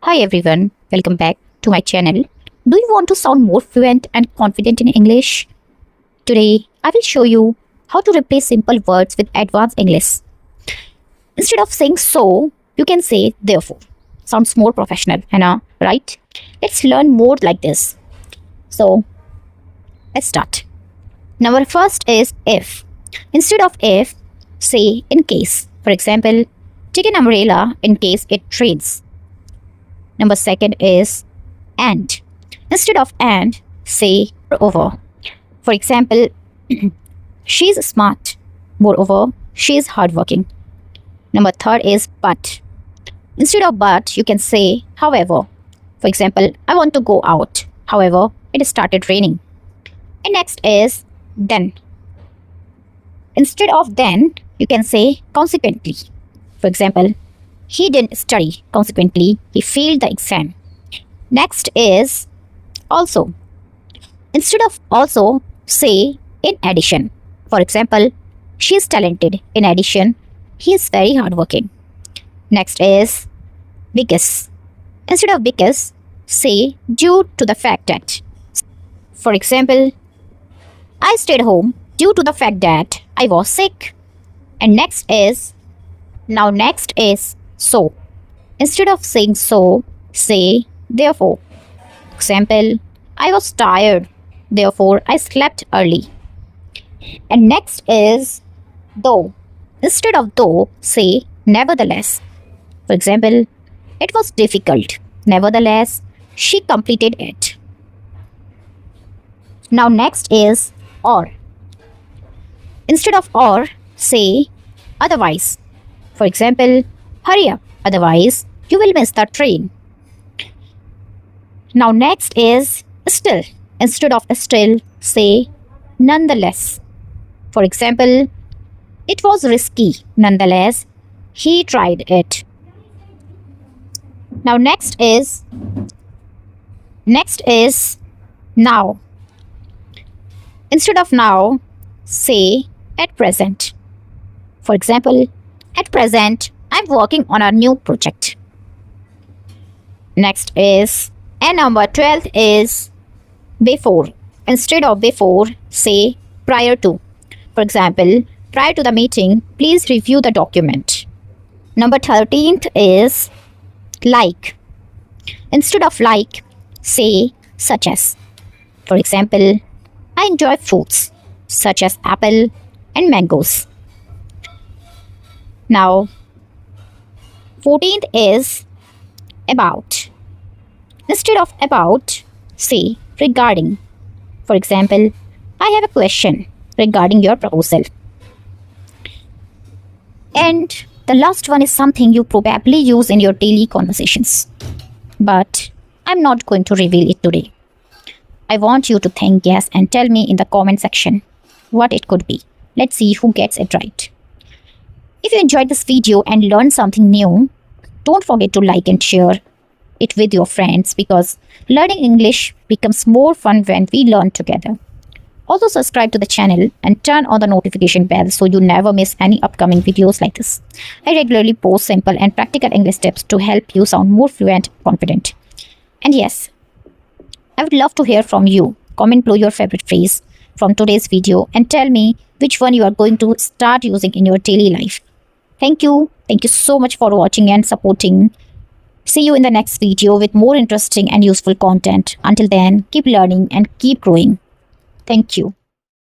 Hi everyone, welcome back to my channel. Do you want to sound more fluent and confident in English? Today, I will show you how to replace simple words with advanced English. Instead of saying so, you can say therefore. Sounds more professional, right? Let's learn more like this. So, let's start. Number first is if. Instead of if, say in case. For example, take an umbrella in case it rains. Number second is and. Instead of and, say moreover. For example, she's smart. Moreover, she is hardworking. Number third is but. Instead of but, you can say however. For example, I want to go out. However, it started raining. And next is then. Instead of then, you can say consequently. For example, he didn't study. Consequently, he failed the exam. Next is also. Instead of also, say in addition. For example, she is talented. In addition, he is very hardworking. Next is because. Instead of because, say due to the fact that. For example, I stayed home due to the fact that I was sick. And next is so. Instead of saying so, say therefore. Example, I was tired, therefore I slept early. And next is though. Instead of though, say nevertheless. For example, it was difficult. Nevertheless, she completed it. Now next is or. Instead of or, say otherwise. For example, hurry up, otherwise you will miss the train. Now next is still. Instead of still, say nonetheless. For example, it was risky. Nonetheless, he tried it. Now next is now. Instead of now, say at present. For example, at present, I'm working on a new project. Next is, and number 12 is before. Instead of before, say prior to. For example, prior to the meeting, please review the document. Number 13th is like. Instead of like, say such as. For example, I enjoy fruits such as apple and mangoes. Now, 14th is about. Instead of about, say regarding. For example, I have a question regarding your proposal. And the last one is something you probably use in your daily conversations. But I'm not going to reveal it today. I want you to think, guess, and tell me in the comment section what it could be. Let's see who gets it right. If you enjoyed this video and learned something new, don't forget to like and share it with your friends because learning English becomes more fun when we learn together. Also subscribe to the channel and turn on the notification bell so you never miss any upcoming videos like this. I regularly post simple and practical English tips to help you sound more fluent and confident. And yes, I would love to hear from you. Comment below your favorite phrase from today's video and tell me which one you are going to start using in your daily life. Thank you. Thank you so much for watching and supporting. See you in the next video with more interesting and useful content. Until then, keep learning and keep growing. Thank you.